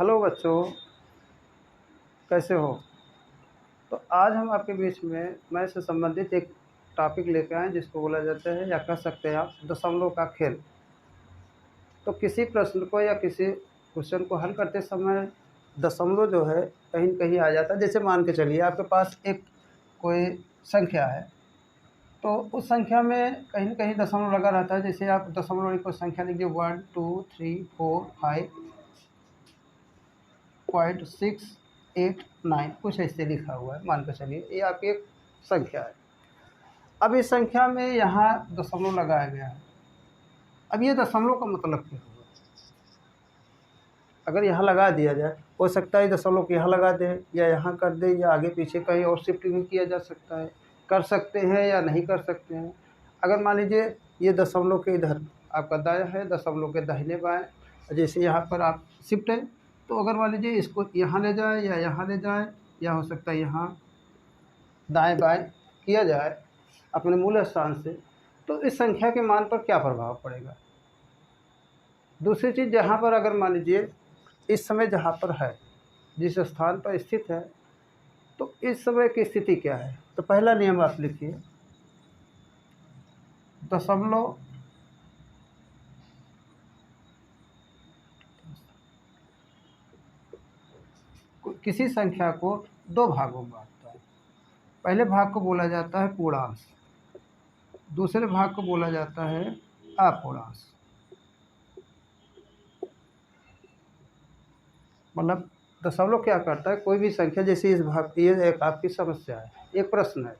Hello बच्चों, कैसे हो। तो आज हम आपके बीच में मैथ से संबंधित एक टॉपिक लेकर आए जिसको बोला जाता है या कह सकते हैं आप दशमलव का खेल। तो किसी प्रश्न को या किसी क्वेश्चन को हल करते समय दशमलव जो है कहीं न कहीं आ जाता है। जैसे मान के चलिए आपके पास एक कोई संख्या है, तो उस संख्या में कहीं न कहीं दशमलव लगा रहता है। जैसे आप दशमलव की कोई संख्या लिखिए 1 2 3 4 5.689 कुछ ऐसे लिखा हुआ है। मान के चलिए ये आपकी एक संख्या है। अब इस संख्या में यहाँ दशमलव लगाया गया है। अब ये दशमलव का मतलब क्या हुआ? अगर यहाँ लगा दिया जाए, हो सकता है दशमलव को यहाँ लगा दें या यहाँ कर दें या आगे पीछे कहीं और शिफ्ट भी किया जा सकता है। कर सकते हैं या नहीं कर सकते हैं। अगर मान लीजिए ये दशमलव के इधर आपका दायां है, दशमलव के दाहिने बाएं, जैसे यहाँ पर आप शिफ्ट है, तो अगर मान लीजिए इसको यहाँ ले जाए या यहाँ ले जाए या हो सकता है यहाँ दाएं बाएं किया जाए अपने मूल स्थान से, तो इस संख्या के मान पर क्या प्रभाव पड़ेगा। दूसरी चीज़, जहाँ पर अगर मान लीजिए इस समय जहाँ पर है, जिस स्थान पर स्थित है, तो इस समय की स्थिति क्या है। तो पहला नियम आप लिखिए, दशमलव किसी संख्या को दो भागों में बांटता है। पहले भाग को बोला जाता है पूर्णांश, दूसरे भाग को बोला जाता है अपूर्णांश। मतलब दशमलव क्या करता है, कोई भी संख्या, जैसे इस भाग, ये एक आपकी समस्या है, एक प्रश्न है,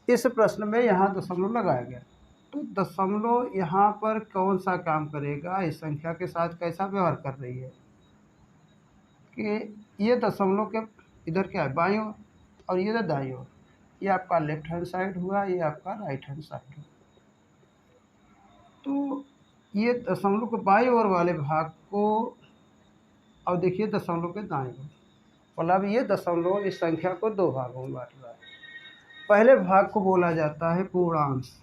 इस प्रश्न में यहाँ दशमलव लगाया गया, तो दशमलव यहाँ पर कौन सा काम करेगा, इस संख्या के साथ कैसा व्यवहार कर रही है कि ये दशमलव के इधर क्या है, बाईं ओर, और ये दाईं ओर, ये आपका लेफ्ट हैंड साइड हुआ, ये आपका राइट हैंड साइड हुआ। तो ये दशमलव के बाईं ओर वाले भाग को, और देखिए दशमलव के दाईं ओर, मतलब ये दशमलव इस संख्या को दो भागों में बांट रहा है। पहले भाग को बोला जाता है पूर्णांश,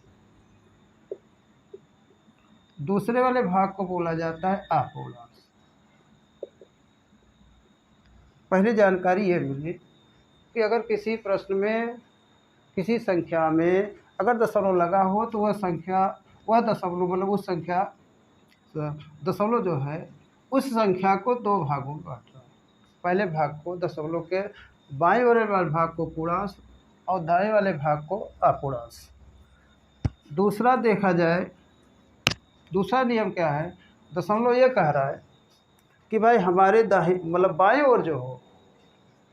दूसरे वाले भाग को बोला जाता है अपूर्णांश। पहली जानकारी ये मिली कि अगर किसी प्रश्न में किसी संख्या में अगर दशमलव लगा हो, तो वह संख्या, वह दशमलव मतलब उस संख्या, दशमलव जो है उस संख्या को दो भागों में बांट रहा है। पहले भाग को, दशमलव के बाएं वाले भाग को पूर्णांश और दाएं वाले भाग को अपूर्णांश। दूसरा देखा जाए, दूसरा नियम क्या है, दशमलव ये कह रहा है कि भाई हमारे मतलब बाएं ओर जो हो,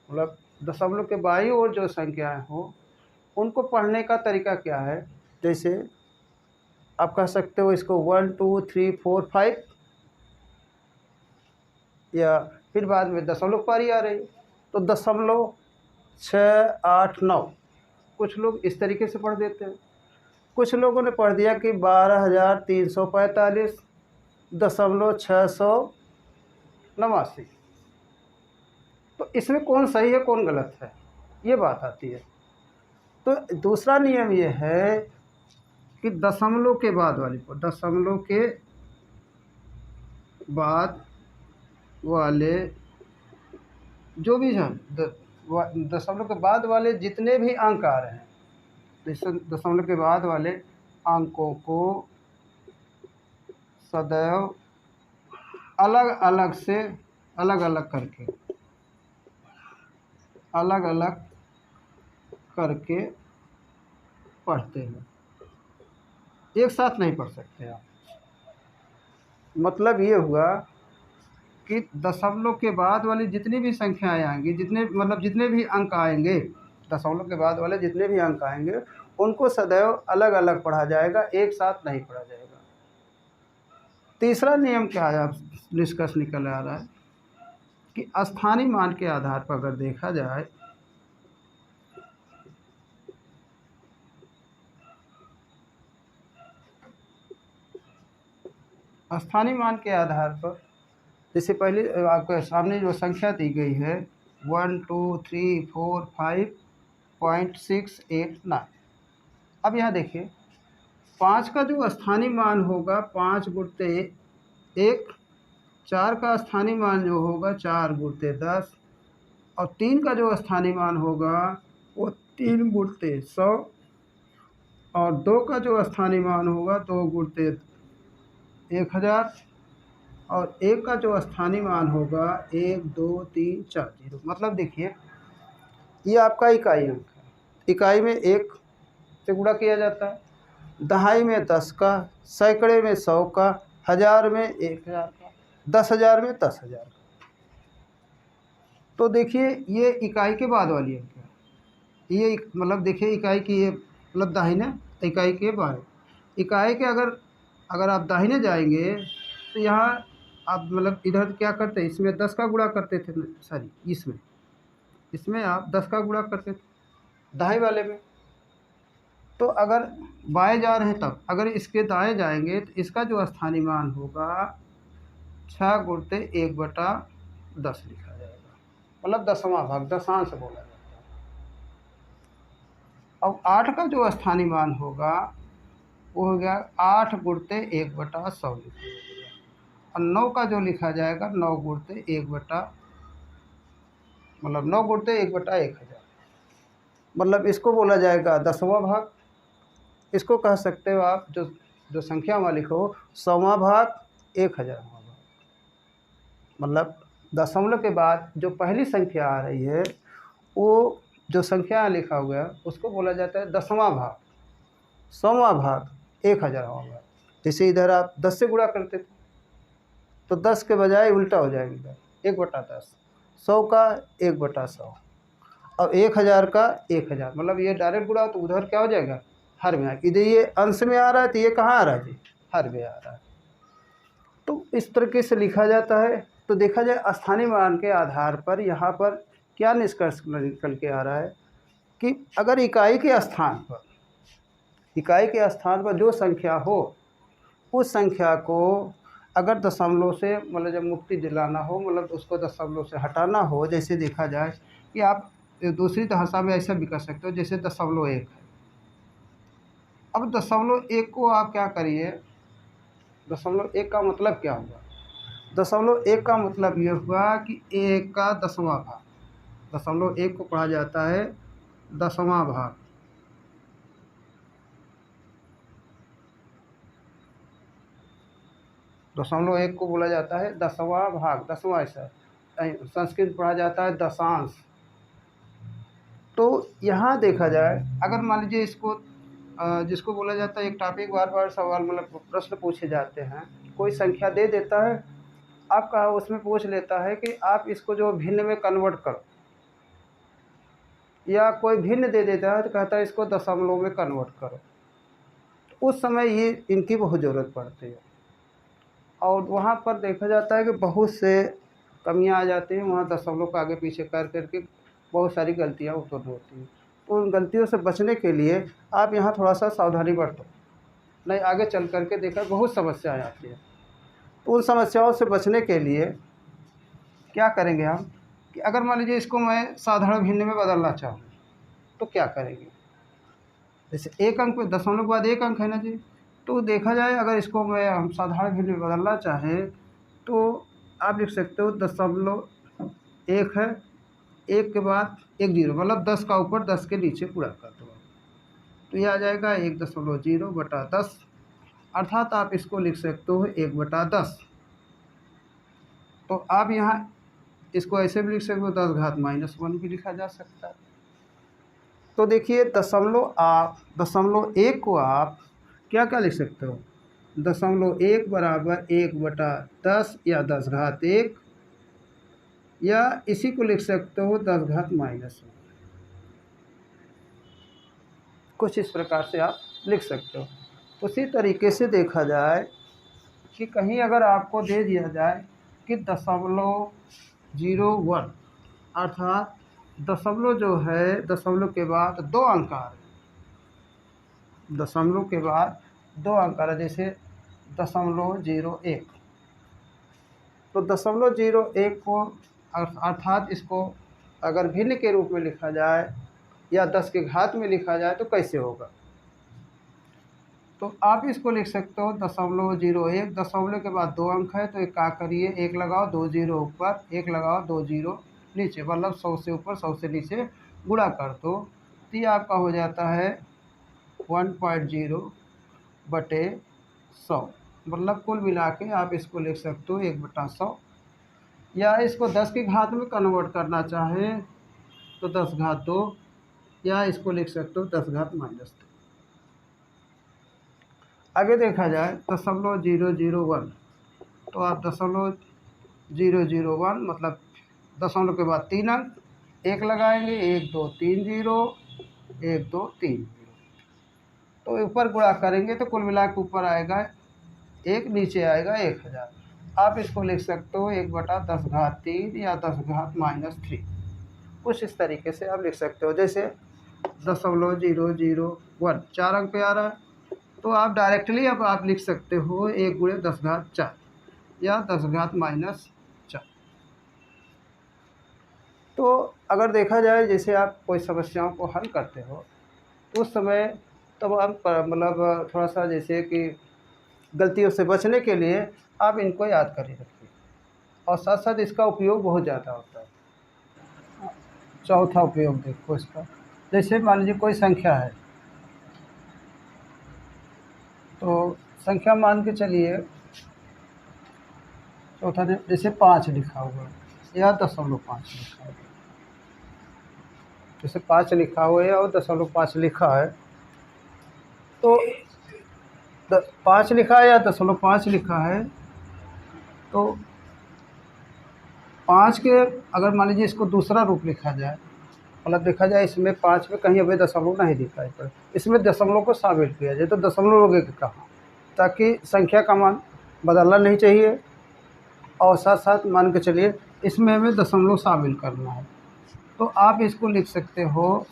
मतलब दशमलव के बाईं ओर जो संख्याएं हो, उनको पढ़ने का तरीका क्या है। जैसे आप कह सकते हो इसको 1 2 3 4 5, या फिर बाद में दशमलव पारी आ रही, तो दशमलव 6 8 9, कुछ लोग इस तरीके से पढ़ देते हैं। कुछ लोगों ने पढ़ दिया कि 12,345.689। तो इसमें कौन सही है कौन गलत है, ये बात आती है। तो दूसरा नियम ये है कि दशमलव के बाद वाली को, दशमलव के बाद वाले जो भी हैं, दशमलव के बाद वाले जितने भी अंक आ रहे हैं, दशमलव के बाद वाले अंकों को सदैव अलग अलग से, अलग अलग करके पढ़ते हैं। एक साथ नहीं पढ़ सकते आप। मतलब ये हुआ कि दशमलव के बाद वाली जितनी भी संख्याएं आएंगी, जितने भी अंक आएंगे, दशमलव के बाद वाले जितने भी अंक आएंगे, उनको सदैव अलग अलग पढ़ा जाएगा, एक साथ नहीं पढ़ा जाएगा। तीसरा नियम क्या है, आप निष्कर्ष निकल आ रहा है कि स्थानीय मान के आधार पर अगर देखा जाए, स्थानीय मान के आधार पर, जैसे पहले आपके सामने जो संख्या दी गई है 1 2 3 4 5.689, अब यहाँ देखिए 5 का जो स्थानीय मान होगा, 5 गुणते 1 4 का स्थानीय मान जो होगा 4 गुणते 10, और 3 का जो स्थानीय मान होगा वो 3 गुणते 100, और 2 का जो स्थानीय मान होगा 2 गुणते 1000, और 1 का जो स्थानीय मान होगा 1 2 3 4 0। मतलब देखिए ये आपका इकाई अंक है। इकाई में 1 से गुणा किया जाता है, दहाई में 10 का, सैकड़े में 100 का, हज़ार में 1000 का, 10,000 में 10,000 का। तो देखिए ये इकाई के बाद वाली अंक है। ये मतलब देखिए इकाई की ये मतलब दाहिने इकाई के बाएं इकाई के अगर आप दाहिने जाएंगे तो यहाँ आप मतलब इधर क्या करते हैं, इसमें 10 का गुणा करते थे, सॉरी इसमें आप 10 का गुणा करते थे दाएं वाले में। तो अगर बाएं जा रहे हैं तब अगर इसके दाएं जाएंगे तो इसका जो स्थानीय मान होगा 6 गुणते 1/10 लिखा जाएगा, मतलब 10वां भाग, दशांश बोला जाता है। अब 8 का जो स्थानीय मान होगा वो हो गया 8 गुणते 1/100 लिखा जाएगा, और 9 का जो लिखा जाएगा 9 गुणते 1/, मतलब 9 गुणते 1/1000, मतलब इसको बोला जाएगा 10वां भाग। इसको कह सकते हो आप जो संख्या वहाँ लिखो 100वां भाग, 1000वां भाग। मतलब दशमलव के बाद जो पहली संख्या आ रही है वो जो संख्या लिखा हुआ है उसको बोला जाता है 10वां भाग, 100वां भाग, 1000वां भाग। जैसे इधर आप 10 से गुणा करते थे तो 10 के बजाय उल्टा हो जाएगा, इधर 1/10, 100 का 1/100, और 1000 का 1000, मतलब ये डायरेक्ट गुणा तो उधर क्या हो जाएगा, हर में आएगा। इधर ये अंश में आ रहा है तो ये कहाँ आ रहा है जी, हर में आ रहा है। तो इस तरीके से लिखा जाता है। तो देखा जाए स्थानीय मान के आधार पर यहाँ पर क्या निष्कर्ष निकल के आ रहा है कि अगर इकाई के स्थान पर जो संख्या हो उस संख्या को अगर दशमलव से मतलब जब मुक्ति दिलाना हो, मतलब उसको दशमलव से हटाना हो, जैसे देखा जाए कि आप दूसरी भाषा में ऐसा भी कर सकते हो जैसे 0.1 है। अब 0.1 को आप क्या करिए, 0.1 का मतलब क्या हुआ, 0.1 का मतलब ये हुआ कि 1 का 10वां भाग। 0.1 को पढ़ा जाता है 10वां भाग। 0.1 को बोला जाता है 10वां भाग, 10वां ऐसा संस्कृत पढ़ा जाता है दशांश। तो यहाँ देखा जाए अगर मान लीजिए इसको जिसको बोला जाता है एक टॉपिक बार बार सवाल मतलब प्रश्न पूछे जाते हैं, कोई संख्या दे देता है आपका, उसमें पूछ लेता है कि आप इसको जो भिन्न में कन्वर्ट करो, या कोई भिन्न दे देता है तो कहता है इसको दशमलव में कन्वर्ट करो। तो उस समय ये इनकी बहुत ज़रूरत पड़ती है, और वहाँ पर देखा जाता है कि बहुत से कमियाँ आ जाती हैं, वहाँ दशमलव का आगे पीछे कर करके बहुत सारी गलतियाँ उत्पन्न होती हैं। तो उन गलतियों से बचने के लिए आप यहाँ थोड़ा सा सावधानी बरतो, नहीं आगे चल करके देखा बहुत समस्याएं आती हैं। तो उन समस्याओं से बचने के लिए क्या करेंगे हम कि अगर मान लीजिए इसको मैं साधारण भिन्न में बदलना चाहूँ तो क्या करेंगे, जैसे एक अंक में दशमलव के बाद एक अंक है ना जी, तो देखा जाए अगर इसको मैं हम साधारण भिन्न में बदलना चाहें तो आप लिख सकते हो 0.1 है, 1 के बाद 1 0, मतलब 10 का ऊपर 10 के नीचे पूरा कर दो, तो यह आ जाएगा 1.0/10, अर्थात आप इसको लिख सकते हो 1/10। तो आप यहाँ इसको ऐसे भी लिख सकते हो 10⁻⁻1 भी लिखा जा सकता है। तो देखिए 0.1 को आप क्या क्या लिख सकते हो, 0.1 बराबर 1/10 या 10⁻1, या इसी को लिख सकते हो 10⁻⁻1। कुछ इस प्रकार से आप लिख सकते हो। उसी तरीके से देखा जाए कि कहीं अगर आपको दे दिया जाए कि 0.01, अर्थात दशमलव जो है दशमलव के बाद 2 अंक आ रहे, दशमलव के बाद 2 अंक आ रहे, जैसे 0.01, तो 0.01 को अर्थात इसको अगर भिन्न के रूप में लिखा जाए या 10 के घात में लिखा जाए तो कैसे होगा, तो आप इसको लिख सकते हो 0.01, दशमलव के बाद 2 अंक है तो एक क्या करिए, 1 लगाओ, 2 जीरो ऊपर, 1 लगाओ, 2 जीरो नीचे, मतलब 100 से ऊपर 100 से नीचे गुणा कर दो तो ये आपका हो जाता है 1.0/100। मतलब कुल मिला के आप इसको लिख सकते हो 1/100, या इसको 10 की घात में कन्वर्ट करना चाहें तो 10^2, या इसको लिख सकते हो 10^-2। आगे देखा जाए 0.001, तो आप 0.001 मतलब दशमलव के बाद 3 अंक, 1 लगाएंगे, 1 2 3 जीरो, 1 2 3 जीरो, तो ऊपर गुणा करेंगे तो कुल मिला के ऊपर आएगा 1, नीचे आएगा 1000। आप इसको लिख सकते हो 1/10^3 या 10^-3, कुछ इस तरीके से आप लिख सकते हो। जैसे 0.001 4 अंक पे आ रहा है तो आप डायरेक्टली अब आप लिख सकते हो 1 × 10^4 या 10^-4। तो अगर देखा जाए जैसे आप कोई समस्याओं को हल करते हो उस समय तब आप मतलब थोड़ा सा जैसे कि गलतियों से बचने के लिए आप इनको याद कर ही रखिए, और साथ साथ इसका उपयोग बहुत ज़्यादा होता है। चौथा उपयोग देखो इसका, जैसे मान लीजिए कोई संख्या है, तो संख्या मान के चलिए चौथा जैसे 5 लिखा हुआ है या 0.5 लिखा है, जैसे 5 लिखा हुआ है और 0.5 लिखा है, तो 5 लिखा है या 0.5 लिखा है, तो 5 के अगर मान लीजिए इसको दूसरा रूप लिखा जाए, मतलब देखा जाए इसमें 5 में कहीं अभी दशमलव नहीं दिखाई पड़े, इसमें दशमलव को शामिल किया जाए तो दशमलव लोगे कहाँ, ताकि संख्या का मान बदलना नहीं चाहिए, और साथ साथ मान के चलिए इसमें हमें दशमलव शामिल करना है, तो आप इसको लिख सकते हो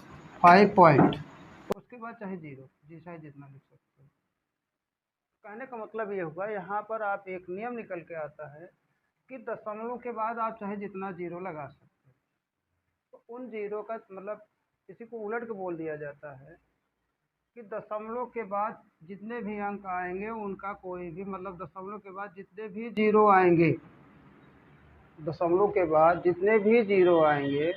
5 पॉइंट, तो उसके बाद चाहे जीरो, जी चाहे जितना लिख सकते हो। कहने का मतलब ये हुआ यहाँ पर आप एक नियम निकल के आता है कि दशमलव के बाद आप चाहे जितना जीरो लगा सकते हो, तो उन जीरो का मतलब किसी को उलट के बोल दिया जाता है कि दशमलव के बाद जितने भी अंक आएंगे उनका कोई भी मतलब दशमलव के बाद जितने भी जीरो आएंगे, दशमलव के बाद जितने भी जीरो आएंगे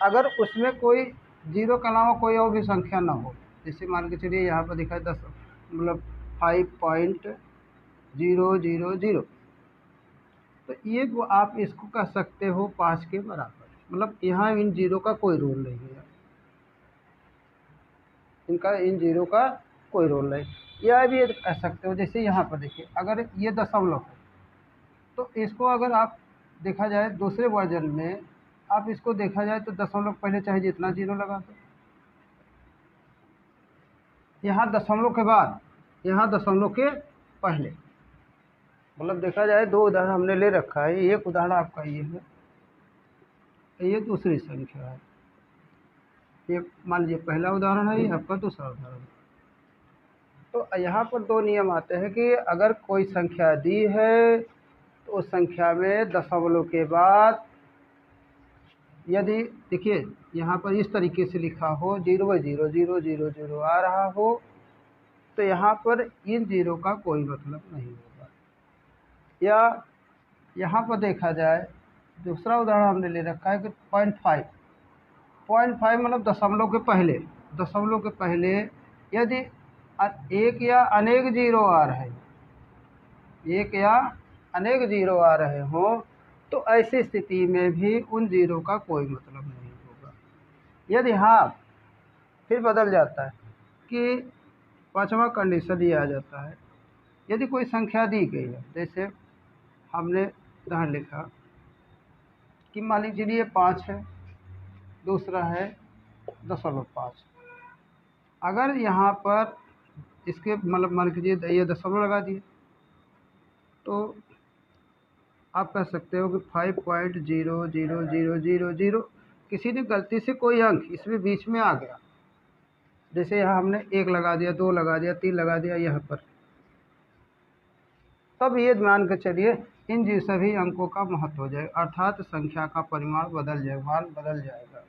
अगर उसमें कोई जीरो के अलावा कोई और भी संख्या ना हो, जैसे मान के चलिए यहाँ पर दिखा है 10 मतलब 5.000, तो ये वो आप इसको कह सकते हो 5 के बराबर, मतलब यहाँ इन जीरो का कोई रोल नहीं है, इन जीरो का कोई रोल नहीं। यह भी कह सकते हो जैसे यहाँ पर देखिए अगर ये दशमलव है तो इसको अगर आप देखा जाए दूसरे वर्जन में आप इसको देखा जाए तो दशमलव पहले चाहे जितना जीरो लगा दो, यहाँ दशमलव के बाद, यहाँ दशमलव के पहले, मतलब देखा जाए 2 उदाहरण हमने ले रखा है, एक उदाहरण आपका ये है, ये दूसरी संख्या है, ये मान लीजिए पहला उदाहरण है, ये आपका दूसरा उदाहरण है। तो यहाँ पर 2 नियम आते हैं कि अगर कोई संख्या दी है तो उस संख्या में दशमलव के बाद यदि देखिए यहाँ पर इस तरीके से लिखा हो 0.00000 आ रहा हो तो यहाँ पर इन जीरो का कोई मतलब नहीं होगा। या यहाँ पर देखा जाए दूसरा उदाहरण हमने ले रखा है कि 0.5 मतलब दशमलव के पहले यदि एक या अनेक जीरो आ रहे, एक या अनेक जीरो आ रहे हों तो ऐसी स्थिति में भी उन जीरो का कोई मतलब नहीं होगा। यदि हाँ फिर बदल जाता है कि 5वां कंडीशन ये आ जाता है, यदि कोई संख्या दी गई है, जैसे हमने उदाहरण लिखा कि मान लीजिए 5 है, दूसरा है 0.5, अगर यहाँ पर इसके मतलब मान लीजिए ये दशमलव लगा दिए तो आप कह सकते हो कि 5.00000 किसी ने गलती से कोई अंक इसमें बीच में आ गया, जैसे यहाँ हमने 1 लगा दिया, 2 लगा दिया, 3 लगा दिया यहाँ पर, तब ये मान के चलिए इन जी सभी अंकों का महत्व हो जाएगा, अर्थात संख्या का परिमाण बदल जाएगा, मान बदल जाएगा।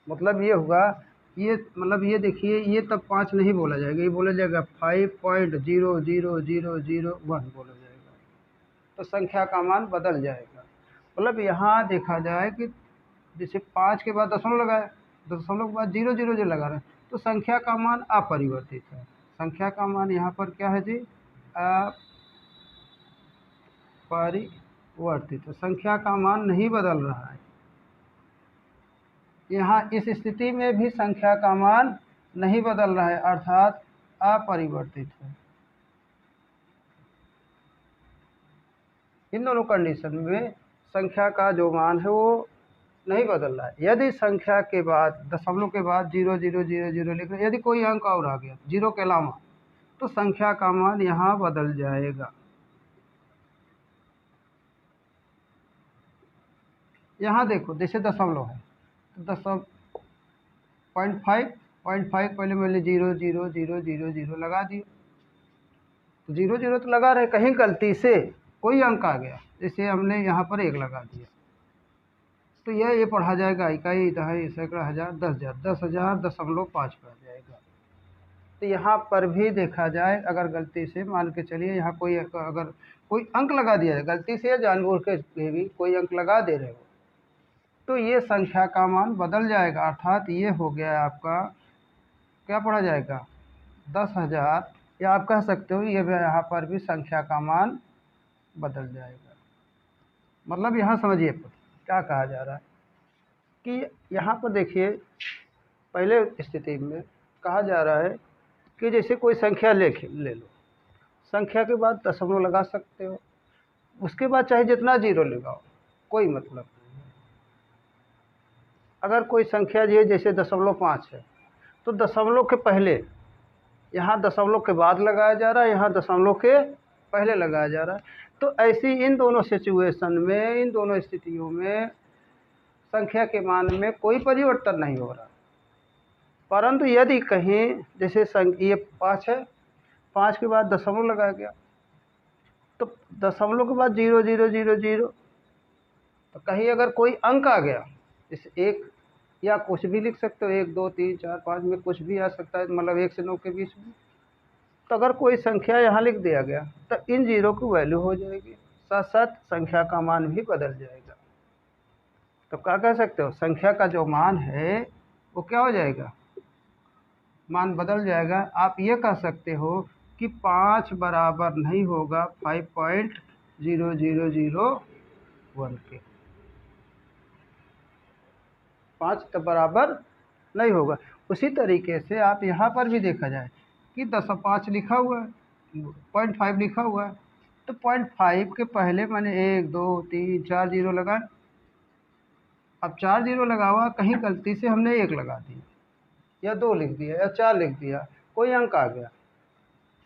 मतलब ये हुआ ये मतलब ये देखिए, ये तब 5 नहीं बोला जाएगा, ये बोला जाएगा 5.00001 बोला जाएगा। तो संख्या का मान बदल जाएगा। मतलब यहाँ देखा जाए कि जैसे 5 के बाद दशमलव लगाए, दशमलव के बाद 000 लगा रहे हैं, तो संख्या का मान अपरिवर्तित है। संख्या का मान यहाँ पर क्या है जी? अपरिवर्तित है। संख्या का मान नहीं बदल रहा है। यहाँ इस स्थिति में भी संख्या का मान नहीं बदल रहा है, अर्थात अपरिवर्तित है। इन दोनों कंडीशन में संख्या का जो मान है वो नहीं बदल रहा है। यदि संख्या के बाद दशमलव के बाद 0000 लिख रहे, यदि कोई अंक और आ गया 0 के अलावा, तो संख्या का मान यहाँ बदल जाएगा। यहाँ देखो, जैसे दशमलव है तो 0.5 पहले मैंने 00000 लगा दिए, तो 0 तो लगा रहे, कहीं गलती से कोई अंक आ गया, जैसे हमने यहाँ पर 1 लगा दिया, तो ये पढ़ा जाएगा इकाई, दहाई, सैकड़ा, हज़ार, 10,000, 10,000.5 पर आ जाएगा। तो यहाँ पर भी देखा जाए, अगर गलती से मान के चलिए यहाँ अगर कोई अंक लगा दिया है, गलती से या जानबूझ के भी कोई अंक लगा दे रहे हो, तो ये संख्या का मान बदल जाएगा। अर्थात ये हो गया आपका, क्या पढ़ा जाएगा? 10,000, या आप कह सकते हो ये भी यहाँ पर भी संख्या का मान बदल जाएगा। मतलब यहाँ समझिए क्या कहा जा रहा है कि यहाँ पर देखिए, पहले स्थिति में कहा जा रहा है कि जैसे कोई संख्या ले लो, संख्या के बाद दशमलव लगा सकते हो, उसके बाद चाहे जितना 0 लगाओ, कोई मतलब नहीं। अगर कोई संख्या जो है जैसे 0.5 है, तो दशमलव के पहले, यहाँ दशमलव के बाद लगाया जा रहा है, यहाँ दशमलव के पहले लगाया जा रहा है। तो ऐसी इन दोनों सिचुएशन में, इन दोनों स्थितियों में संख्या के मान में कोई परिवर्तन नहीं हो रहा। परंतु यदि कहीं जैसे ये 5 है, 5 के बाद दशमलव लगाया गया, तो दशमलव के बाद 0,0,0,0, तो कहीं अगर कोई अंक आ गया, जैसे 1, या कुछ भी लिख सकते हो, 1, 2, 3, 4, 5 में कुछ भी आ सकता है, मतलब 1 से 9 के बीच में, तो अगर कोई संख्या यहाँ लिख दिया गया, तो इन 0 की वैल्यू हो जाएगी, साथ साथ संख्या का मान भी बदल जाएगा। तो क्या कह सकते हो? संख्या का जो मान है वो क्या हो जाएगा? मान बदल जाएगा। आप ये कह सकते हो कि 5 बराबर नहीं होगा 5.0001 के। 5 तो बराबर नहीं होगा। उसी तरीके से आप यहाँ पर भी देखा जाए कि 10.5 लिखा हुआ है, 0.5 लिखा हुआ है, तो 0.5 के पहले मैंने 1, 2, 3, 4 0 लगाए। अब 4 0 लगा हुआ, कहीं गलती से हमने 1 लगा दिया, या 2 लिख दिया, या 4 लिख दिया, कोई अंक आ गया,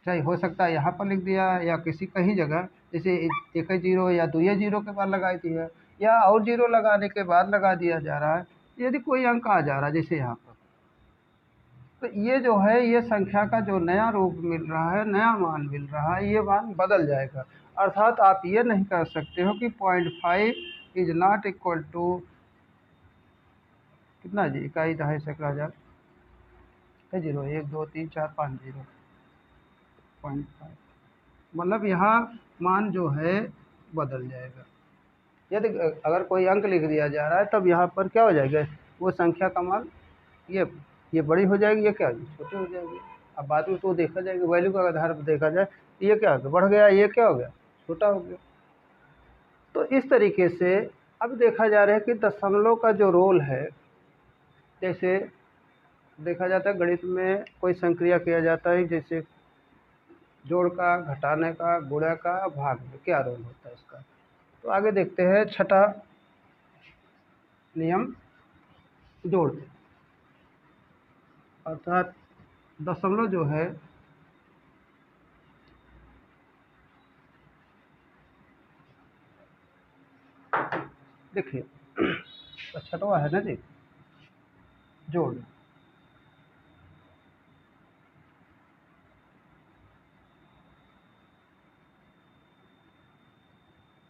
चाहे हो सकता है यहाँ पर लिख दिया, या किसी कहीं जगह जैसे 1 0 या 2 0 के बाद लगा दिया, या और 0 लगाने के बाद लगा दिया जा रहा है, यदि कोई अंक आ जा रहा है जैसे यहाँ पर, तो ये जो है, ये संख्या का जो नया रूप मिल रहा है, नया मान मिल रहा है, ये मान बदल जाएगा। अर्थात आप ये नहीं कह सकते हो कि 0.5 इज नॉट इक्वल टू कितना जी, इकाई, दहाई, सैकड़ा, हज़ार, 0, 1, 2, 3, 4, 5 0, 0.5, मतलब यहाँ मान जो है बदल जाएगा। यदि अगर कोई अंक लिख दिया जा रहा है, तब यहाँ पर क्या हो जाएगा? वो संख्या का मान ये बड़ी हो जाएगी, ये क्या छोटी हो जाएगी। अब बाद में तो देखा जाएगा, वैल्यू के आधार पर देखा जाए, ये क्या हो गया? बढ़ गया, ये क्या हो गया? छोटा हो गया। तो इस तरीके से अब देखा जा रहा है कि दशमलव का जो रोल है, जैसे देखा जाता है गणित में कोई संक्रिया किया जाता है, जैसे जोड़ का, घटाने का, गुणा का, भाग में क्या रोल होता है इसका। तो आगे देखते हैं छठा नियम, जोड़। अर्थात दशमलव जो है देखिए, छठवा है ना जी, जोड़।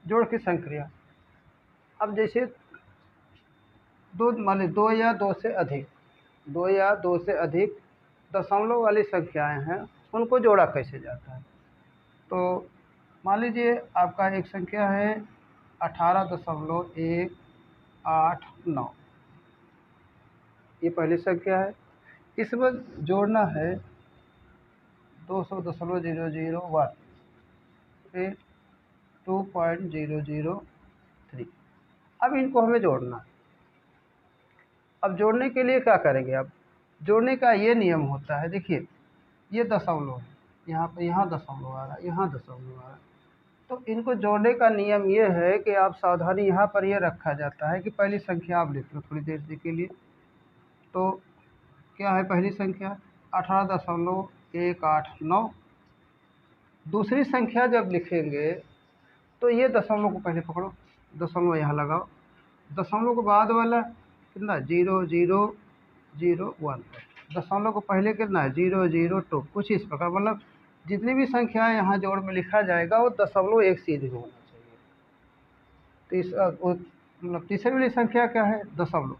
जोड़ की संक्रिया, अब जैसे मान ली 2 या 2 से अधिक, दो या दो से अधिक दशमलव वाली संख्याएं हैं उनको जोड़ा कैसे जाता है। तो मान लीजिए आपका एक संख्या है 18.189, ये पहली संख्या है। इसमें जोड़ना है 200.001, फिर 2.003। अब इनको हमें जोड़ना है। अब जोड़ने के लिए क्या करेंगे, अब जोड़ने का ये नियम होता है, देखिए ये दशमलव है, यहाँ पे यहाँ दशमलव आ रहा है, यहाँ दशमलव आ रहा है। तो इनको जोड़ने का नियम ये है कि आप सावधानी यहाँ पर ये रखा जाता है कि पहली संख्या आप लिख लो थोड़ी देर के लिए। तो क्या है पहली संख्या 18.189। दूसरी संख्या जब लिखेंगे तो ये दशमलव को पहले पकड़ो, दशमलव यहाँ लगाओ, दशमलव के बाद वाला कितना 0001, दशमलव को पहले कितना है 002। कुछ इस प्रकार, मतलब जितनी भी संख्याएं यहाँ जोड़ में लिखा जाएगा वो दशमलव एक सीध में होना चाहिए। मतलब तीसरी वाली संख्या क्या है दशमलव,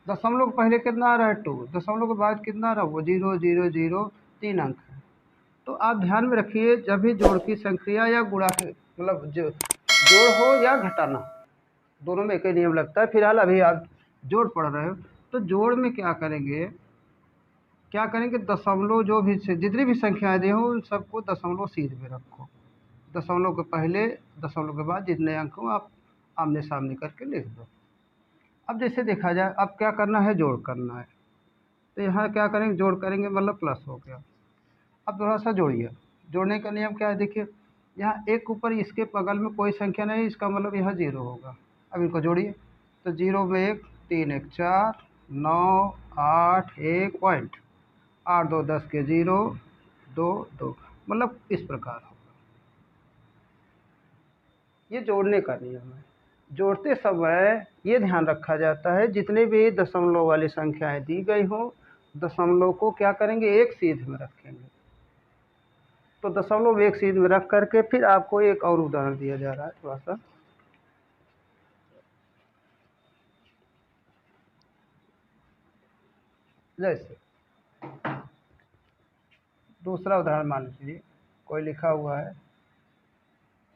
दशमलव को पहले कितना आ रहा है 2, दशमलव के बाद कितना आ रहा है वो 000, 3 अंक है। तो आप ध्यान में रखिए जब भी जोड़ की संख्या या गुणा के मतलब जोड़ हो या घटाना, दोनों में एक ही नियम लगता है। फिलहाल अभी आप जोड़ पढ़ रहे हो तो जोड़ में क्या करेंगे दशमलव जो भी जितनी भी संख्याएं दी हो उन सबको दशमलव सीध में रखो, दशमलव के पहले दशमलव के बाद जितने अंक हो आप आमने सामने करके लिख दो। अब जैसे देखा जाए अब क्या करना है, जोड़ करना है। तो यहाँ क्या करेंगे, जोड़ करेंगे मतलब प्लस हो गया। अब थोड़ा सा जोड़िए, जोड़ने का नियम क्या है, देखिए यहाँ एक ऊपर इसके बगल में कोई संख्या नहीं, इसका मतलब यहाँ 0 होगा। अब इनको जोड़िए, तो 0 में 1, 3 1 4, 9 8 1 पॉइंट, 8 2 10 के 0 2 2, मतलब इस प्रकार होगा। ये जोड़ने का नियम है। जोड़ते समय ये ध्यान रखा जाता है जितने भी दशमलव वाली संख्याएं दी गई हों दशमलव को क्या करेंगे एक सीध में रखेंगे। तो दशमलव एक सीध में रख करके फिर आपको एक और उदाहरण दिया जा रहा है थोड़ा सा। जैसे दूसरा उदाहरण मान लीजिए कोई लिखा हुआ है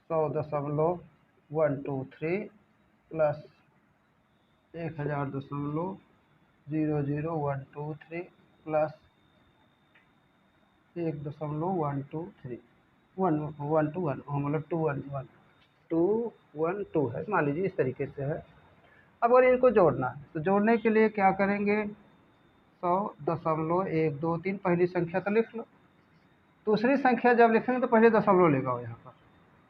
100.123 प्लस 1000.000123 प्लस 1.123 112 मतलब 212 है, मान लीजिए इस तरीके से है। अब अगर इनको जोड़ना है तो जोड़ने के लिए क्या करेंगे 100.123 पहली संख्या तो लिख लो, दूसरी संख्या जब लिखेंगे तो पहले दशमलव लगाओ यहाँ पर,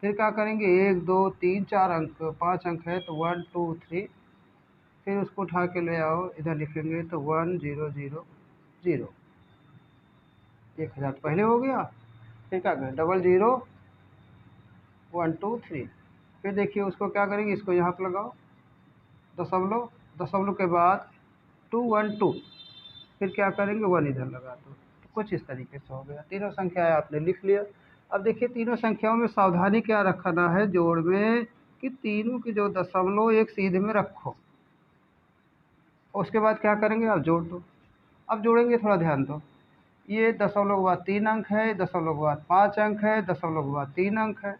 फिर क्या करेंगे 1 2 3 4 अंक 5 अंक है तो 1 2 3, फिर उसको उठा के ले आओ इधर लिखेंगे तो 1000, 1000 तो पहले हो गया, फिर क्या करें 000123, फिर देखिए उसको क्या करेंगे इसको यहाँ पर लगाओ दशमलव, दशमलव के बाद 212, फिर क्या करेंगे 1 इधर लगा दो। तो कुछ इस तरीके से हो गया, तीनों संख्याएं आपने लिख लिया। अब देखिए तीनों संख्याओं में सावधानी क्या रखना है जोड़ में कि तीनों की जो दशमलव एक सीधे में रखो। उसके बाद क्या करेंगे आप जोड़ दो। अब जोड़ेंगे थोड़ा ध्यान दो, ये दशमलव के बाद 3 अंक है, दशमलव के बाद 5 अंक है, दशमलव के बाद 3 अंक है,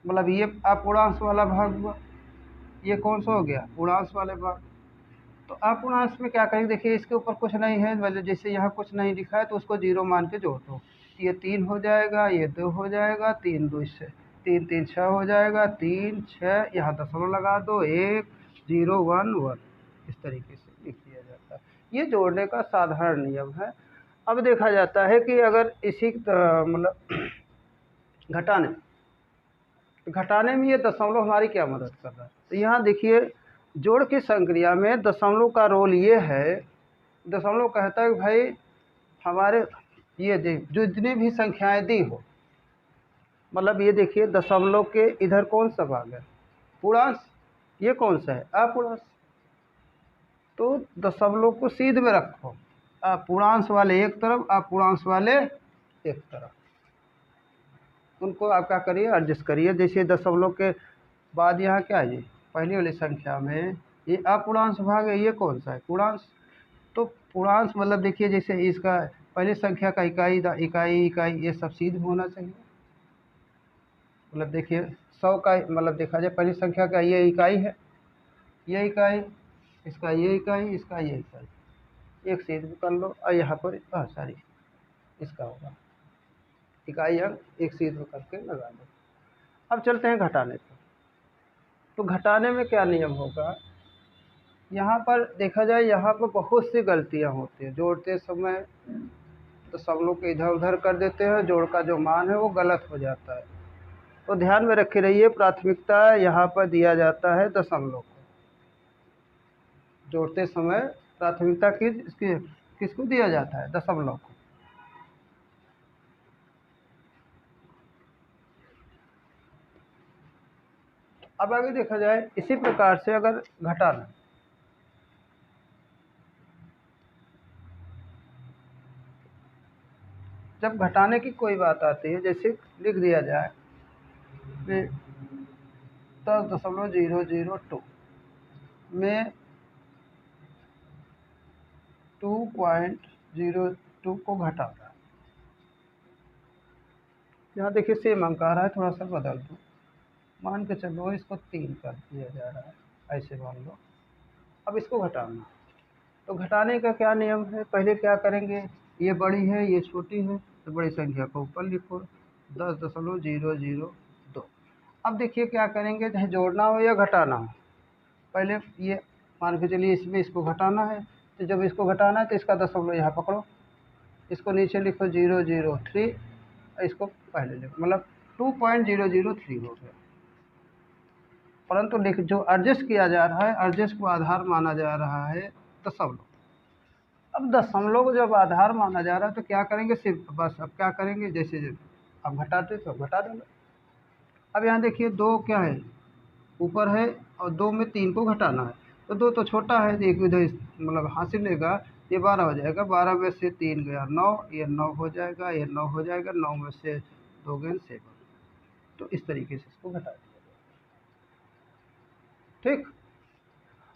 मतलब ये अपूर्णांश वाला भाग हुआ। ये कौन सा हो गया पूर्णांश वाले भाग। तो अपूर्णांश में क्या करेंगे, देखिए इसके ऊपर कुछ नहीं है, मतलब जैसे यहाँ कुछ नहीं लिखा है तो उसको 0 मान के जोड़ दो। ये 3 हो जाएगा, ये 2 हो जाएगा, 3 2 6, 3 3 6 हो जाएगा, 3 6, यहाँ दशमलव लगा दो 1 0 1 1, इस तरीके से लिख दिया जाता है। ये जोड़ने का साधारण नियम है। अब देखा जाता है कि अगर इसी मतलब घटाने में ये दशमलव हमारी क्या मदद कर रहा है। तो यहाँ देखिए जोड़ की संक्रिया में दशमलव का रोल ये है, दशमलव कहता है कि भाई हमारे ये जो जितनी भी संख्याएं दी हो, मतलब ये देखिए दशमलव के इधर कौन सा भाग है पूर्णांश, ये कौन सा है अपूर्णांश। तो दशमलव को सीध में रखो, अपूर्णांश वाले एक तरफ अपूर्णांश वाले एक तरफ, उनको आप क्या करिए एडजस्ट करिए। जैसे दशमलव के बाद यहाँ क्या है पहली वाली संख्या में ये अपूर्णांश भाग है, ये कौन सा है पूर्णांश। तो पूर्णांश मतलब देखिए जैसे इसका पहली संख्या का इकाई इकाई इकाई ये सब सीध में होना चाहिए। मतलब देखिए 100 का मतलब देखा जाए पहली संख्या का ये इकाई है, ये इकाई, इसका ये इकाई, इसका ये इकाई, एक सीध में कर लो और यहाँ पर सॉरी इसका होगा इकाई अंक एक सीध में करके लगा लो। अब चलते हैं घटाने पर। तो घटाने में क्या नियम होगा, यहाँ पर देखा जाए यहाँ पर बहुत सी गलतियाँ होती हैं। जोड़ते समय तो सब लोग इधर उधर कर देते हैं, जोड़ का जो मान है वो गलत हो जाता है। तो ध्यान में रखे रहिए, प्राथमिकता यहाँ पर दिया जाता है दशमलव को। जोड़ते समय प्राथमिकता किसको दिया जाता है, दशमलव को। अब आगे देखा जाए इसी प्रकार से अगर घटाना, जब घटाने की कोई बात आती है, जैसे लिख दिया जाए 10.002 में 2.02 को घटाना है। यहाँ देखिए सेम अंक आ रहा है, थोड़ा सा बदल दो, मान के चलो इसको 3 कर दिया जा रहा है, ऐसे मान लो। अब इसको घटाना, तो घटाने का क्या नियम है, पहले क्या करेंगे, ये बड़ी है ये छोटी है, तो बड़ी संख्या को ऊपर लिखो 10.002। अब देखिए क्या करेंगे, चाहे जोड़ना हो या घटाना हो, पहले ये मान के चलिए इसमें इसको घटाना है, तो जब इसको घटाना है तो इसका दशमलव यहाँ पकड़ो, इसको नीचे लिखो 003, इसको पहले लिखो, मतलब 2.003 हो गया। परंतु जो एडजस्ट किया जा रहा है, एडजस्ट को आधार माना जा रहा है दशमलव। अब दशमलव को जब आधार माना जा रहा है तो क्या करेंगे, सिर्फ बस अब क्या करेंगे, जैसे अब घटाते तो घटा देंगे। अब यहाँ देखिए 2 क्या है, ऊपर है, और 2 में 3 को घटाना है, तो 2 तो छोटा है, एक इधर मतलब हासिल लेगा, ये 12 हो जाएगा, 12 में से 3 गया 9, ये 9 हो जाएगा, ये 9 हो जाएगा, 9 में से 2 गए 7। तो इस तरीके से इसको घटा दिया जाए। ठीक,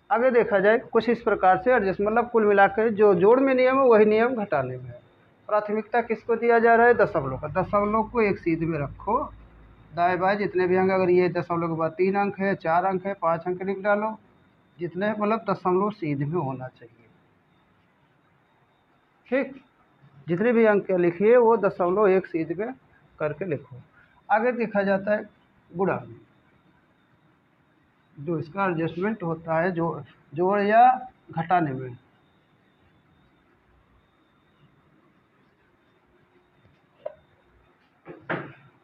आगे देखा जाए कुछ इस प्रकार से एडजस्ट, मतलब कुल मिलाकर जो जोड़ में नियम है वही नियम घटाने में है। प्राथमिकता किसको दिया जा रहा है, दशमलव का। दशमलव को एक सीध में रखो, दाएं बाएं जितने भी अंक, अगर ये दशमलव के बाद 3 अंक है, 4 अंक है, 5 अंक लिख डालो, जितने मतलब दशमलव सीध में होना चाहिए। ठीक, जितने भी अंक लिखिए वो दशमलव एक सीध में करके लिखो। आगे देखा जाता है गुणा में, जो इसका एडजस्टमेंट होता है जोड़ या घटाने में।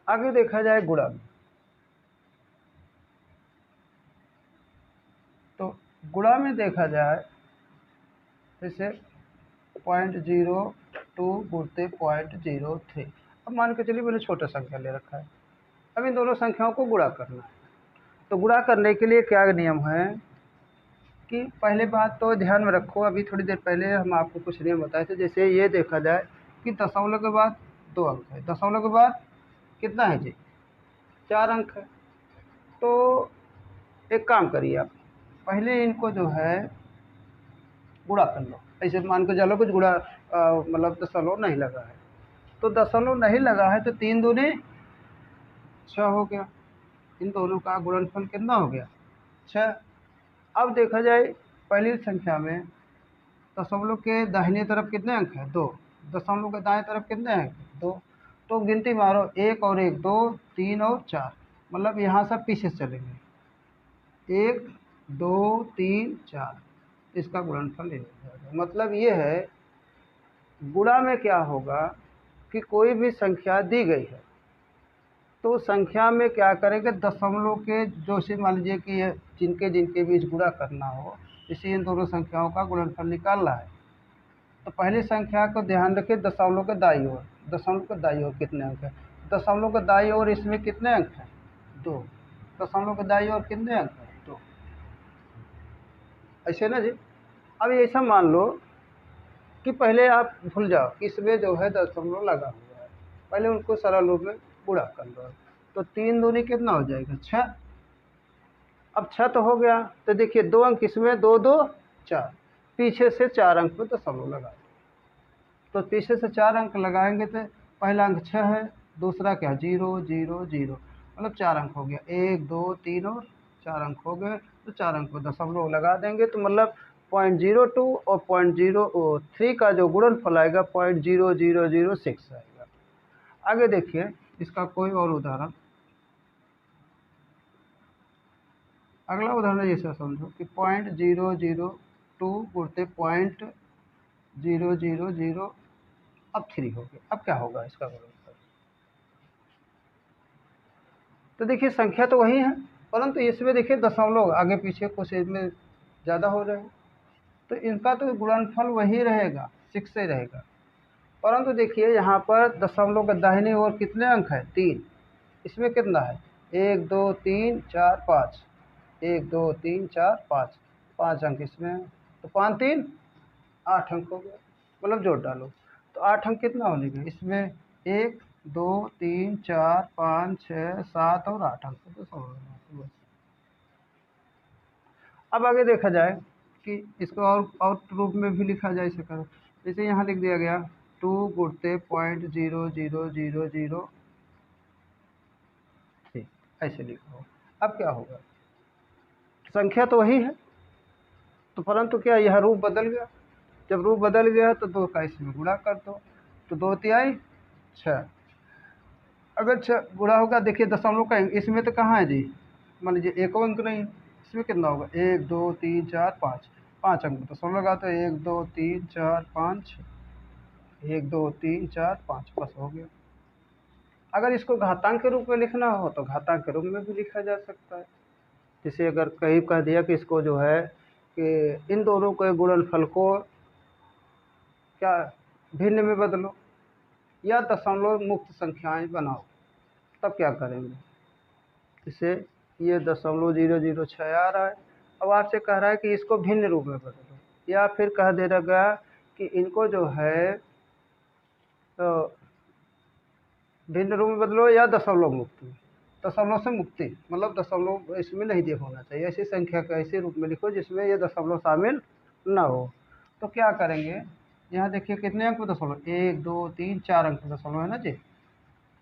आगे देखा जाए गुणा में, तो गुणा में देखा जाए जैसे 0.02 गुणते 0.03। अब मान के चलिए मैंने छोटा संख्या ले रखा है, अब इन दोनों संख्याओं को गुणा करना है। तो गुणा करने के लिए क्या नियम है कि पहले बात तो ध्यान में रखो, अभी थोड़ी देर पहले हम आपको कुछ नियम बताए थे। जैसे ये देखा जाए कि दशमलव के बाद 2 अंक है, दशमलव के बाद कितना है जी, 4 अंक है। तो एक काम करिए आप, पहले इनको जो है गुणा कर लो। ऐसे मान के चलो कुछ गुणा मतलब दशमलव नहीं लगा है, तो दशमलव नहीं लगा है तो 3 दूनी 6 हो गया, इन दोनों का गुणनफल कितना हो गया, 6। अब देखा जाए पहली संख्या में दशमलव के दाहिने तरफ कितने अंक हैं, 2। दशमलव के दाएं तरफ कितने अंक, 2। तो गिनती मारो, 1 और 1 2, 3 और 4, मतलब यहाँ सब पीछे चलेंगे, 1 2 3 4, इसका गुणनफल ले जाएगा। मतलब ये है गुणा में क्या होगा कि कोई भी संख्या दी गई है तो संख्या में क्या करेंगे, दशमलव के जो से मान लीजिए कि ये जिनके बीच गुणा करना हो, इसी इन दोनों संख्याओं का गुणनफल निकालना है। तो पहली संख्या को ध्यान रखिए, दशमलव के दाईं ओर, दशमलव के दाईं ओर कितने अंक है, दशमलव के दाईं ओर इसमें कितने अंक हैं, 2। दशमलव के दाईं ओर कितने अंक हैं, 2। ऐसे ना जी। अब ऐसा मान लो कि पहले आप भूल जाओ कि इसमें जो है दशमलव लगा हुआ है, पहले उनको सरल रूप में गुणा कर लो। तो 3 दूनी कितना हो जाएगा, 6। अब 6 तो हो गया, तो देखिए 2 अंक इसमें, 2 2 4, पीछे से 4 अंक पे दशमलव लगा। तो पीछे से 4 अंक लगाएंगे तो पहला अंक 6 है, दूसरा क्या 0 0 0, मतलब 4 अंक हो गया, 1 2 3 और 4 अंक हो गए। तो 4 अंक पर दशमलव लगा देंगे तो मतलब 0.02 और 0.03 का जो गुणनफल आएगा 0.0006 आएगा। आगे देखिए इसका कोई और उदाहरण। अगला उदाहरण जैसा समझो कि 0.002 गुणते 0.000 अब 3 हो गया। अब क्या होगा इसका गुणनफल? तो देखिए संख्या तो वही है, परंतु इसमें देखिए दशमलव आगे पीछे कुछ इसमें ज़्यादा हो रहे हैं, तो इनका तो गुणनफल वही रहेगा, 6 से रहेगा। परंतु देखिए यहाँ पर दशमलव का दाहिनी ओर कितने अंक है 3, इसमें कितना है 1 2 3 4 5, 1 2 3 4 5, 5 अंक इसमें है, तो 5 3 8 अंक हो गया। मतलब जोड़ डालो तो 8 अंक कितना होने गए इसमें 1 2 3 4 5 6 7 और 8 अंक तो बस। अब आगे देखा जाए कि इसको और रूप में भी लिखा जा सकता है। जैसे यहाँ लिख दिया गया 2 गुणते 0.00003, ऐसे लिखो। अब क्या होगा, संख्या तो वही है, तो परंतु क्या यह रूप बदल गया। जब रूप बदल गया तो 2 का इसमें गुणा कर दो, तो 2 तिहाई 6। अगर 6 गुणा होगा, देखिए दशमलव का इसमें तो कहाँ है जी, मान लीजिए एक अंक नहीं, इसमें कितना होगा 1 2 3 4 5, 5 अंक दशमलव लगा तो 1 2 3 4 5, 1 2 3 4 5, बस हो गया। अगर इसको घातांक के रूप में लिखना हो तो घातांक के रूप में भी लिखा जा सकता है। जैसे अगर कहीं कह दिया कि इसको जो है कि इन दोनों के गुणनफल को क्या भिन्न में बदलो या दशमलव मुक्त संख्याएं बनाओ, तब क्या करेंगे। इसे ये 0.006 आ रहा है, अब आपसे कह रहा है कि इसको भिन्न रूप में बदलो, या फिर कह दे रहा कि इनको जो है तो भिन्न रूप में बदलो या दशमलव मुक्ति, दशमलव से मुक्ति, मतलब दशमलव इसमें नहीं दे होना चाहिए, ऐसी संख्या का ऐसे रूप में लिखो जिसमें ये दशमलव शामिल ना हो। तो क्या करेंगे, यहाँ देखिए कितने अंक दशमलव 1 2 3 4 अंक दशमलव है ना जी।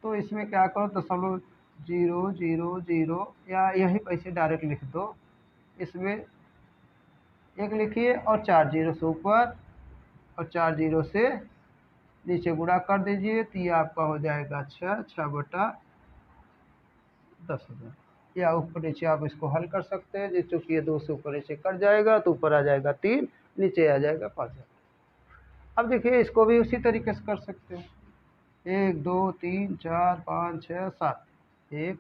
तो इसमें क्या करो 0.000 या यही ऐसे डायरेक्ट लिख दो, इसमें एक लिखिए और 4 जीरो से ऊपर और 4 जीरो से नीचे गुणा कर दीजिए, तो ये आपका हो जाएगा 6 बटा 10,000। या ऊपर नीचे आप इसको हल कर सकते हैं, चूँकि ये 2 से ऊपर नीचे कट जाएगा तो ऊपर आ जाएगा 3, नीचे आ जाएगा 5,000। अब देखिए इसको भी उसी तरीके से कर सकते हो, 1 2 3 4 5 6 7, 1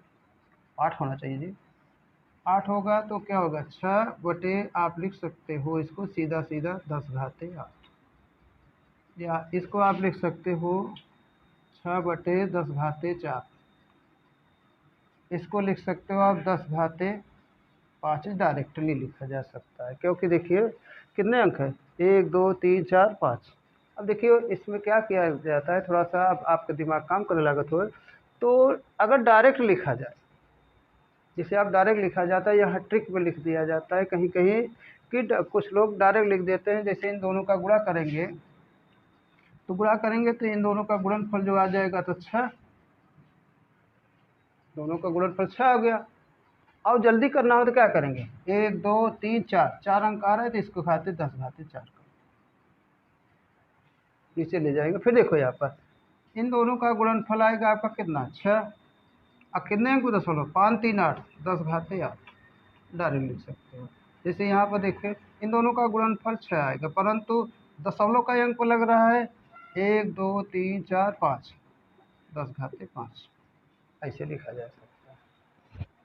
8 होना चाहिए जी, 8 होगा तो क्या होगा 6 बटे आप लिख सकते हो इसको सीधा सीधा 10 घाते 8, या इसको आप लिख सकते हो 6 बटे 10 घाते 4, इसको लिख सकते हो आप 10 घाते 5, डायरेक्टली लिखा जा सकता है, क्योंकि देखिए कितने अंक है 1 2 3 4 5। अब देखिए इसमें क्या किया जाता है, थोड़ा सा अब आपका दिमाग काम करने लागत हो, तो अगर डायरेक्ट लिखा जाए, जिसे आप डायरेक्ट लिखा जाता है, यहाँ ट्रिक में लिख दिया जाता है कहीं कहीं कि कुछ लोग डायरेक्ट लिख देते हैं, जैसे इन दोनों का गुणा करेंगे तो इन दोनों का गुणनफल जो आ जाएगा तो 6, दोनों का गुणनफल 6 हो गया। और जल्दी करना हो तो क्या करेंगे 1 2 3 4, 4 अंक आ रहे हैं तो इसको खाते 10 घाते 4 नीचे ले जाएंगे। फिर देखो यहाँ पर इन दोनों का गुणनफल आएगा आपका कितना 6, अब कितने अंक 5 3 8, 10 घाते 8, डायरेक्ट लिख सकते हो। जैसे यहाँ पर देखिए इन दोनों का गुणनफल 6 आएगा, परंतु दशमलव का अंक लग रहा है 1 2 3 4 5, 10 घाते 5, ऐसे लिखा जा सकता है।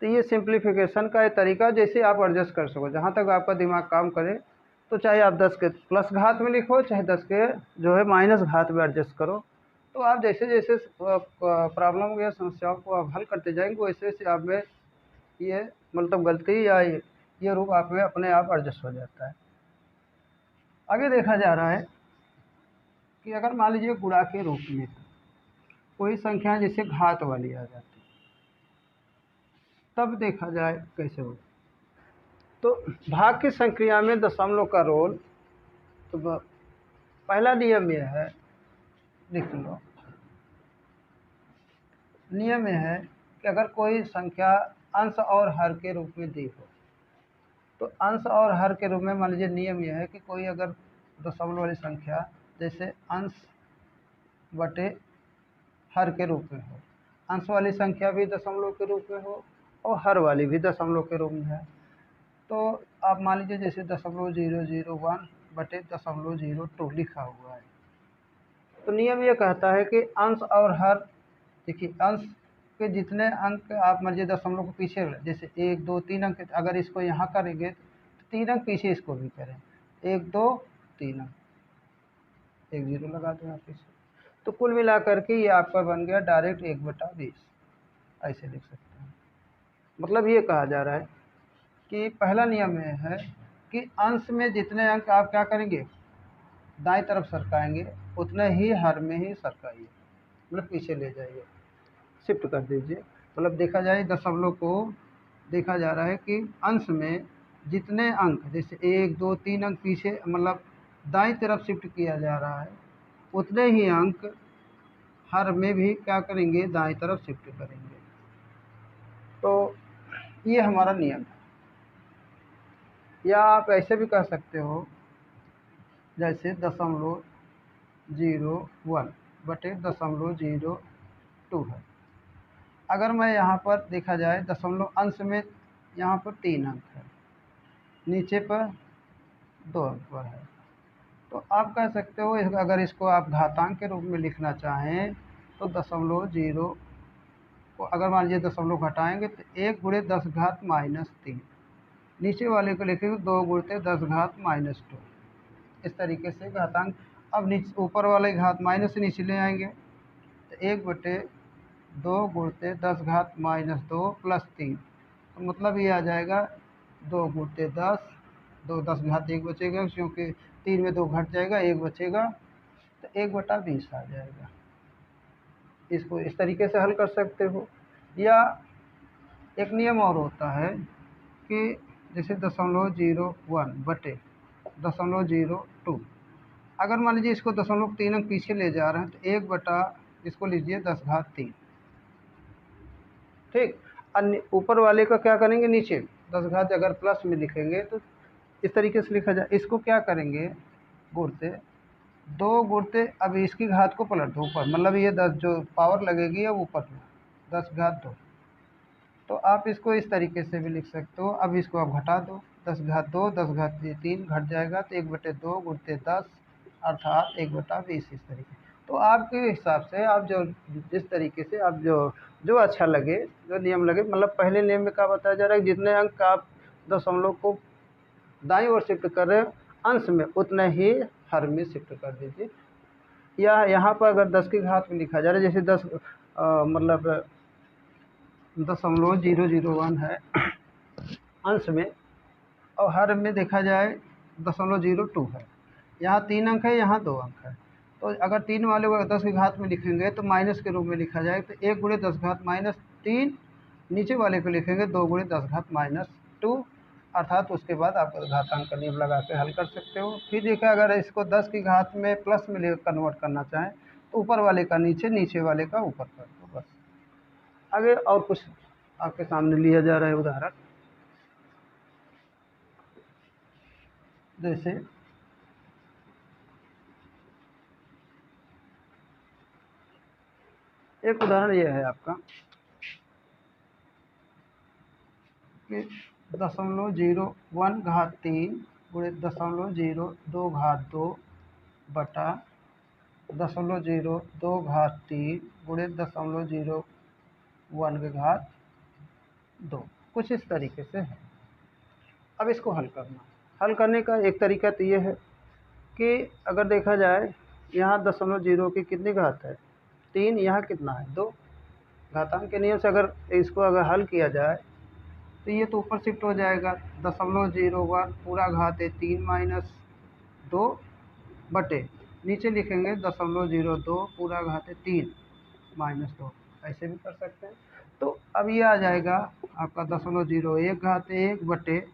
तो ये सिंप्लीफिकेशन का एक तरीका, जैसे आप एडजस्ट कर सको, जहाँ तक आपका दिमाग काम करे, तो चाहे आप 10 के प्लस घात में लिखो, चाहे 10 के जो है माइनस घात में एडजस्ट करो, तो आप जैसे जैसे प्रॉब्लम या समस्याओं को आप हल करते जाएंगे वैसे वैसे आप में ये मतलब गलती या ये रूप आप में अपने आप एडजस्ट हो जाता है। आगे देखा जा रहा है कि अगर मान लीजिए गुणा के रूप में कोई संख्या जैसे घात वाली आ जाती, तब देखा जाए कैसे हो। तो भाग की संक्रिया में दशमलव का रोल तो पहला नियम यह है, लिख लो, नियम यह है कि अगर कोई संख्या अंश और हर के रूप में दी हो, तो अंश और हर के रूप में मान लीजिए नियम यह है कि कोई अगर दशमलव वाली संख्या जैसे अंश बटे हर के रूप में हो, अंश वाली संख्या भी दशमलव के रूप में हो और हर वाली भी दशमलव के रूप में है, तो आप मान लीजिए जैसे 0.001 बटे 0.02 लिखा हुआ है, तो नियम ये कहता है कि अंश और हर, देखिए अंश के जितने अंक आप मान लीजिए दशमलव को पीछे, जैसे 1 2 3 अंक, अगर इसको यहाँ करेंगे तो 3 अंक पीछे इसको भी करें, 1 2 3 अंक, 1 0 लगा दें आप पीछे, तो कुल मिला करके ये आपका बन गया डायरेक्ट 1/20, ऐसे लिख सकते हैं। मतलब ये कहा जा रहा है कि पहला नियम ये है कि अंश में जितने अंक आप क्या करेंगे, दाईं तरफ सरकाएंगे, उतने ही हर में ही सरकाइए, मतलब पीछे ले जाइए, शिफ्ट कर दीजिए। मतलब देखा जाए दशमलव को देखा जा रहा है कि अंश में जितने अंक, जैसे 1 2 3 अंक पीछे मतलब दाईं तरफ शिफ्ट किया जा रहा है, उतने ही अंक हर में भी क्या करेंगे, दाईं तरफ शिफ्ट करेंगे। तो ये हमारा नियम है। या आप ऐसे भी कह सकते हो जैसे 0.01 बटे 0.02 है। अगर मैं यहाँ पर देखा जाए दशमलव अंश में यहाँ पर 3 अंक है, नीचे पर 2 अंक पर है, तो आप कह सकते हो अगर इसको आप घातांक के रूप में लिखना चाहें तो 0.0 को अगर मान लीजिए दशमलव घटाएंगे तो 1 गुणे 10 घात -3, नीचे वाले को लिखेंगे 2 गुणते 10 घात -2, इस तरीके से घातांक। अब नीचे ऊपर वाले घात माइनस से नीचे ले आएंगे तो 1/2 गुणते 10 घात -2 प्लस 3, तो मतलब ये आ जाएगा 2 गुणते 10, 2 10 घात 1 बचेगा, क्योंकि 3 में 2 घट जाएगा, 1 बचेगा, तो 1/20 आ जाएगा। इसको इस तरीके से हल कर सकते हो। या एक नियम और होता है कि जैसे 0.01 बटे 0.02, अगर मान लीजिए इसको 0.3 अंक पीछे ले जा रहे हैं तो 1 बटा इसको लीजिए 10 घात 3, ठीक। अन्य ऊपर वाले का क्या करेंगे, नीचे 10 घात अगर प्लस में लिखेंगे तो इस तरीके से लिखा जाए, इसको क्या करेंगे गुणते 2 गुणते, अब इसकी घात को पलट दो ऊपर, मतलब ये 10 जो पावर लगेगी अब ऊपर में 10 घात 2, तो आप इसको इस तरीके से भी लिख सकते हो। अब इसको आप घटा दो, 10 घात 2 10 घात 3 घट जाएगा, तो 1/2 गुणते 10 अर्थात 1/20, इस तरीके। तो आपके हिसाब से आप जो जिस तरीके से आप जो जो अच्छा लगे, जो नियम लगे, मतलब पहले नियम में क्या बताया जा रहा है, जितने अंक आप दशमलव को दाईं ओर शिफ्ट कर रहे हो अंश में, उतने ही हर में शिफ्ट कर दीजिए। या यहाँ पर अगर 10 की घात में लिखा जा रहा है, जैसे 10 मतलब 0.001 है अंश में, और हर में देखा जाए 0.02 है, यहाँ 3 अंक है, यहाँ 2 अंक है, तो अगर 3 वाले को 10 की घात में लिखेंगे तो माइनस के रूप में लिखा जाए, तो 1 गुणे 10 घात -3, नीचे वाले को लिखेंगे 2 गुणे 10 घात -2, अर्थात उसके बाद आप घातांक का नियम लगा के हल कर सकते हो। फिर देखिए अगर इसको 10 की घात में प्लस में कन्वर्ट करना चाहें तो ऊपर वाले का नीचे, नीचे वाले का ऊपर कर दो, बस। आगे और कुछ आपके सामने लिया जा रहा है उदाहरण, जैसे एक उदाहरण यह है आपका कि 0.01 घात 3 गुणे 0.02 घात 2 बटा 0.02 घात 3 गुणे 0.01 के घात 2, कुछ इस तरीके से है। अब इसको हल करने का एक तरीका तो ये है कि अगर देखा जाए यहाँ 0.0 की कितनी घात है, 3, यहाँ कितना है 2, घातांक के नियम से अगर इसको अगर हल किया जाए तो ये तो ऊपर शिफ्ट हो जाएगा, 0.01 पूरा घात है 3 - 2 बटे, नीचे लिखेंगे 0.02 पूरा घात है 3 - 2, ऐसे भी कर सकते हैं। तो अब ये आ जाएगा आपका 0.01 घात 1 बटे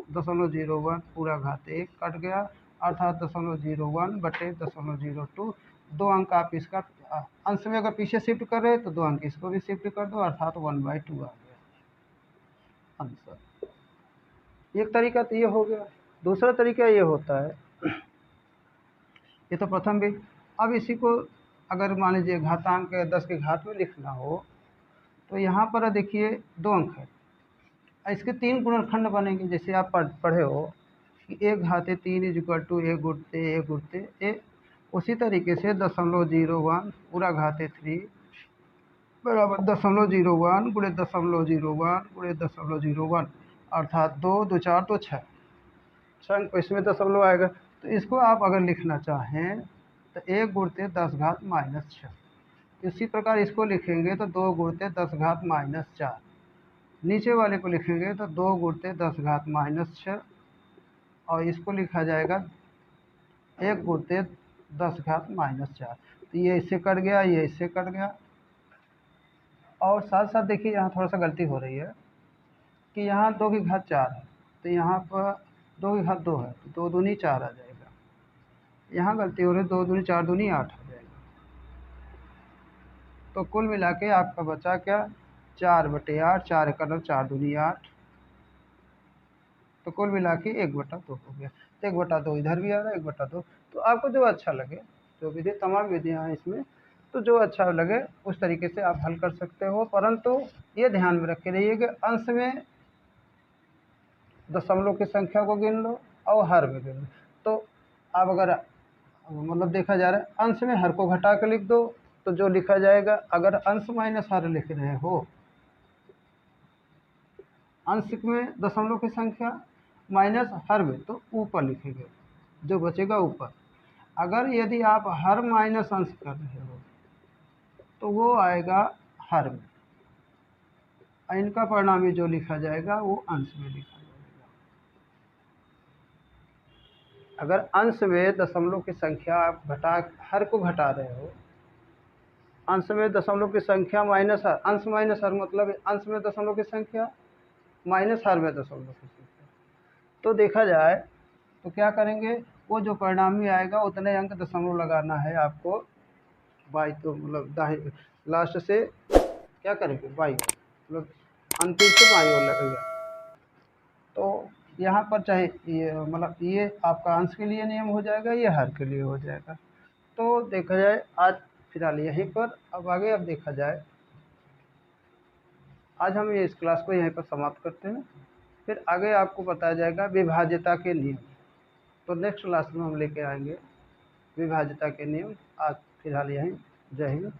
0.01 पूरा घात 1 कट गया, अर्थात 0.01 बटे 0.02। 2 अंक आप इसका अंश में अगर पीछे शिफ्ट कर रहे हैं तो 2 अंक इसको भी शिफ्ट कर दो, अर्थात 1/2 आ गया आंसर। एक तरीका तो ये हो गया। दूसरा तरीका ये होता है, ये तो प्रथम भी। अब इसी को अगर मान लीजिए घातांक 10 के घात में लिखना हो तो यहाँ पर देखिए 2 अंक है, इसके 3 गुणनखंड बनेंगे। जैसे आप पढ़े हो कि 1 घाते 3 इज इक्वल टू 1 गुणते 1 गुणते ए। उसी तरीके से 0.01 पूरा घाते 3 बराबर 0.01 गुणे 0.01 गुणे 0.01, अर्थात 2 2 4 तो 6 अंक इसमें दशमलव आएगा। तो इसको आप अगर लिखना चाहें तो 1 गुणते 10 घात माइनस 6। इसी प्रकार इसको लिखेंगे तो 2 गुणते 10 घात माइनस 4। नीचे वाले को लिखेंगे तो 2 गुणते 10 घात माइनस 6, और इसको लिखा जाएगा 1 गुणते 10 घात माइनस 4। तो ये इससे कट गया, ये इससे कट गया। और साथ साथ देखिए यहाँ थोड़ा सा गलती हो रही है कि यहाँ 2 की घात 4 है, तो यहाँ पर 2 की घात 2 है, तो 2 दूनी 4 आ जाएगा। यहाँ गलती हो रही है, 2 दूनी 4 दूनी 8 आ जाएगा। तो कुल मिला के आपका बचा क्या, 4/8, 4 का 9, 4 दूनी 8, तो कुल मिला के 1/2 हो गया। तो 1/2 इधर भी आ रहा है, 1/2। तो आपको जो अच्छा लगे, जो विधि, तमाम विधियाँ हैं इसमें, तो जो अच्छा लगे उस तरीके से आप हल कर सकते हो। परंतु ये ध्यान में रखे रहिए कि अंश में दशमलव की संख्या को गिन लो और हर में गिन लो। तो आप अगर मतलब देखा जा रहा है अंश में हर को घटा कर लिख दो, तो जो लिखा जाएगा, अगर अंश माइनस हर लिख रहे हो, अंश में दशमलव की संख्या माइनस हर में, तो ऊपर लिखेंगे, जो बचेगा ऊपर। अगर यदि आप हर माइनस अंश कर रहे हो तो वो आएगा हर में, और इनका परिणामी जो लिखा जाएगा वो अंश में लिखा जाएगा। अगर अंश में दशमलव की संख्या आप हर को घटा रहे हो, अंश में दशमलव की संख्या माइनस हर, अंश माइनस हर मतलब अंश में दशमलव की संख्या माइनस हर में दशमलव की संख्या, तो देखा जाए तो क्या करेंगे, वो जो परिणामी आएगा उतने अंक दशमलव लगाना है आपको। बाई तो मतलब दाहिने लास्ट से क्या करेंगे, बाई मतलब अंतिम से बाई ओर लगेगा। तो यहाँ पर चाहे ये मतलब ये आपका अंश के लिए नियम हो जाएगा, ये हर के लिए हो जाएगा। तो देखा जाए आज फिलहाल यहीं पर, अब आगे अब देखा जाए, आज हम ये इस क्लास को यहीं पर समाप्त करते हैं। फिर आगे आपको बताया जाएगा विभाज्यता के नियम। तो नेक्स्ट क्लास में हम लेके आएंगे विभाज्यता के नियम। आज फिलहाल यहीं, जय हिंद।